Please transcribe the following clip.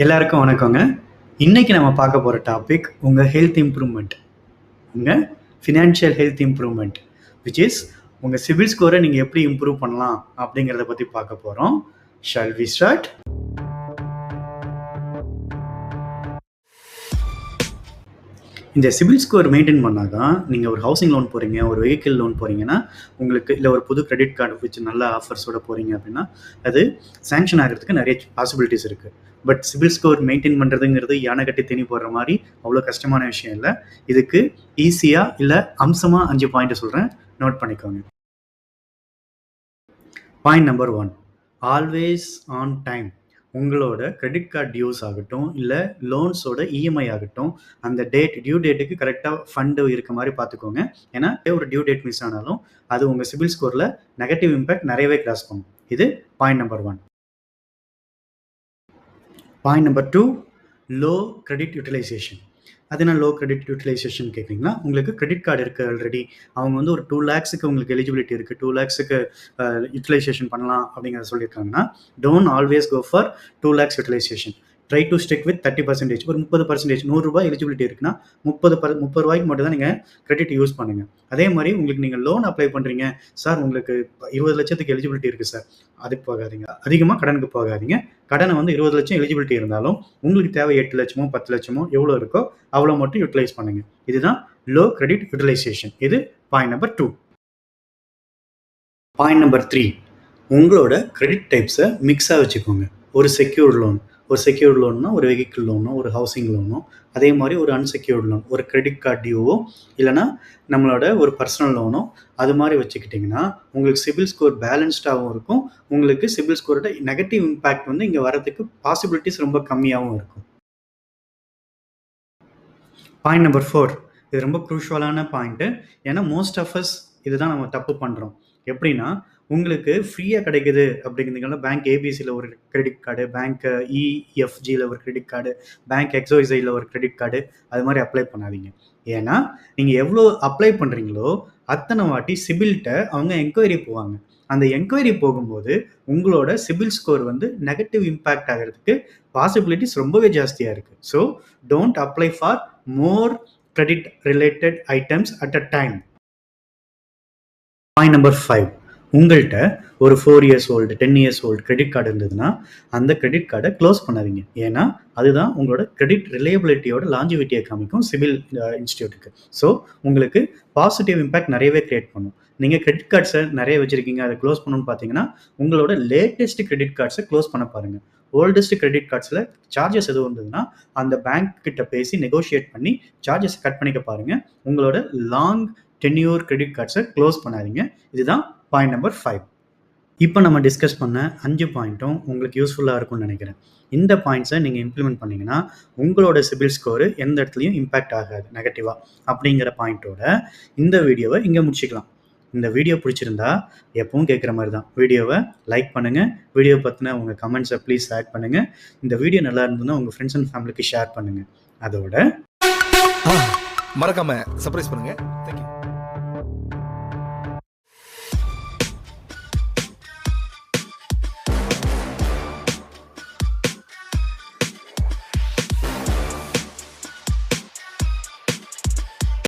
எல்லாருக்கும் வணக்கங்க. இன்னைக்கு நம்ம பார்க்க போற டாபிக் உங்க ஹெல்த் இம்ப்ரூவ்மெண்ட். உங்க financial health improvement. Which is உங்க சிபில் ஸ்கோரை நீங்க எப்படி இம்ப்ரூவ் பண்ணலாம் அப்படிங்கிறத பத்தி பார்க்க போறோம். Shall we start? இந்த சிபில் ஸ்கோர் மெயின்டைன் பண்ணால் தான் நீங்கள் ஒரு ஹவுசிங் லோன் போகிறீங்க, ஒரு வெஹிக்கிள் லோன் போகிறீங்கன்னா உங்களுக்கு இல்லை ஒரு புது கிரெடிட் கார்டு வச்சு நல்ல ஆஃபர்ஸோட போகிறீங்க அப்படின்னா அது சேங்ஷன் ஆகிறதுக்கு நிறைய பாசிபிலிட்டிஸ் இருக்குது. பட் சிபில் ஸ்கோர் மெயின்டைன் பண்ணுறதுங்கிறது யானை கட்டி தேனி போடுற மாதிரி அவ்வளோ கஷ்டமான விஷயம் இல்லை. இதுக்கு ஈஸியாக இல்லை அம்சமாக 5 பாயிண்ட்டை சொல்கிறேன், நோட் பண்ணிக்கோங்க. Point number 1, always on time. உங்களோட கிரெடிட் கார்டு டியூஸ் ஆகட்டும் இல்லை லோன்ஸோட இஎம்ஐ ஆகட்டும், அந்த டியூ டேட்டுக்கு கரெக்டாக ஃபண்டு இருக்க மாதிரி பார்த்துக்கோங்க. ஏன்னா ஒரு டியூ டேட் மிஸ் ஆனாலும் அது உங்கள் சிபில் ஸ்கோரில் நெகட்டிவ் இம்பேக்ட் நிறையவே கிராஸ் பண்ணும். இது point number 1. Point number 2, low credit utilisation. அது என்ன லோ கிரெடிட் யூட்டிலைசேஷன் கேட்குறீங்களா? உங்களுக்கு கிரெடிட் கார்டு இருக்குது ஆல்ரெடி, அவங்க வந்து ஒரு 2 lakhsக்கு உங்களுக்கு எலிஜிபிலிட்டி இருக்குது, 2 lakhsக்கு யூட்டிலைசேஷன் பண்ணலாம் அப்படிங்கிறத சொல்லியிருக்காங்கன்னா, don't always go for 2 lakhs utilisation. Try to stick with 30%. ஒரு 30%, ₹100 எலிஜிபிலிட்டி இருக்குன்னா 30 ரூபாய்க்கு மட்டும் தான் நீங்கள் கிரெடிட் யூஸ் பண்ணுங்க. அதே மாதிரி உங்களுக்கு நீங்கள் லோன் அப்ளை பண்ணுறீங்க சார், உங்களுக்கு 20 லட்சத்துக்கு எலிஜிபிலிட்டி இருக்குது சார், அதுக்கு போகாதீங்க. அதிகமாக கடனுக்கு போகாதீங்க. கடனை வந்து 20 லட்சம் எலிஜிபிலிட்டி இருந்தாலும் உங்களுக்கு தேவை 8 லட்சமோ 10 லட்சமோ எவ்வளோ இருக்கோ அவ்வளோ மட்டும் யூட்டிலைஸ் பண்ணுங்க. இதுதான் லோ கிரெடிட் யூட்டிலைசேஷன். இது பாயிண்ட் நம்பர் 2. பாயிண்ட் நம்பர் 3, உங்களோட கிரெடிட் டைப்ஸை மிக்ஸாக வச்சுக்கோங்க. ஒரு செக்யூர்ட் லோன்னா ஒரு வெஹிக்கிள் லோனோ, ஒரு ஹவுசிங் லோனோ, அதே மாதிரி ஒரு அன்செக்யூர்ட் லோன், ஒரு கிரெடிட் கார்டு டியூவோ இல்லைனா நம்மளோட ஒரு பர்சனல் லோனோ, அது மாதிரி வச்சுக்கிட்டிங்கன்னா உங்களுக்கு சிபில் ஸ்கோர் பேலன்ஸ்டாகவும் இருக்கும். உங்களுக்கு சிபில் ஸ்கோரோட நெகட்டிவ் இம்பேக்ட் வந்து இங்கே வரதுக்கு பாசிபிலிட்டிஸ் ரொம்ப கம்மியாகவும் இருக்கும். பாயிண்ட் நம்பர் 4, இது ரொம்ப க்ரூஷியலான பாயிண்ட்டு. ஏன்னா மோஸ்ட் ஆஃப் அஸ் இதுதான் நம்ம தப்பு பண்ணுறோம். எப்படின்னா, உங்களுக்கு ஃப்ரீயாக கிடைக்குது அப்படிங்கிறதுனால பேங்க் ஏபிசியில் ஒரு கிரெடிட் கார்டு, பேங்க் இஎஃப்ஜியில் ஒரு கிரெடிட் கார்டு, பேங்க் எக்ஸ்ஒய்ஸையில் ஒரு கிரெடிட் கார்டு, அது மாதிரி அப்ளை பண்ணாதீங்க. ஏன்னா நீங்கள் எவ்வளோ அப்ளை பண்ணுறீங்களோ அத்தனை வாட்டி சிபில்கிட்ட அவங்க என்கொயரி போவாங்க. அந்த என்கொயரி போகும்போது உங்களோட சிபில் ஸ்கோர் வந்து நெகட்டிவ் இம்பேக்ட் ஆகிறதுக்கு பாசிபிலிட்டிஸ் ரொம்பவே ஜாஸ்தியாக இருக்குது. So don't apply for more credit related items at a time. Point number 5, உங்கள்கிட்ட ஒரு 4 years old 10 years old credit card இருந்ததுன்னா அந்த கிரெடிட் கார்டை க்ளோஸ் பண்ணாதீங்க. ஏன்னா அதுதான் உங்களோட கிரெடிட் ரிலையபிலிட்டியோட லாஞ்சிவிட்டியை காமிக்கும் சிபில் இன்ஸ்டியூட்டுக்கு. ஸோ உங்களுக்கு பாசிட்டிவ் இம்பேக்ட் நிறையவே கிரியேட் பண்ணும். நீங்கள் கிரெடிட் கார்ட்ஸை நிறைய வச்சுருக்கீங்க, அதை க்ளோஸ் பண்ணணும்னு பார்த்தீங்கன்னா உங்களோட லேட்டஸ்ட் கிரெடிட் கார்ட்ஸை க்ளோஸ் பண்ண பாருங்கள். ஓல்டஸ்ட் கிரெடிட் கார்ட்ஸில் சார்ஜஸ் எதுவும் இருந்ததுன்னா அந்த பேங்க் கிட்ட பேசி நெகோஷியேட் பண்ணி சார்ஜஸ் கட் பண்ணிக்க பாருங்கள். உங்களோட லாங் டென்யூர் கிரெடிட் கார்ட்ஸை க்ளோஸ் பண்ணாதீங்க. இதுதான் பாயிண்ட் நம்பர் 5. இப்போ நம்ம டிஸ்கஸ் பண்ண 5 பாயிண்ட்டும் உங்களுக்கு யூஸ்ஃபுல்லாக இருக்கும்னு நினைக்கிறேன். இந்த பாயிண்ட்ஸை நீங்கள் இம்ப்ளிமெண்ட் பண்ணிங்கன்னா உங்களோட சிபில் ஸ்கோரு எந்த இடத்துலையும் இம்பேக்ட் ஆகாது நெகட்டிவாக. அப்படிங்கிற பாயிண்ட்டோட இந்த வீடியோவை இங்கே முடிச்சுக்கலாம். இந்த வீடியோ பிடிச்சிருந்தா எப்பவும் கேட்குற மாதிரி தான், வீடியோவை லைக் பண்ணுங்கள். வீடியோ பற்றின உங்கள் கமெண்ட்ஸை ப்ளீஸ் ஆட் பண்ணுங்கள். இந்த வீடியோ நல்லா இருந்ததுன்னா உங்கள் ஃப்ரெண்ட்ஸ் அண்ட் ஃபேமிலிக்கு ஷேர் பண்ணுங்கள். அதோட மறக்காமல் சர்ப்ரைஸ் பண்ணுங்கள். தேங்க்யூ.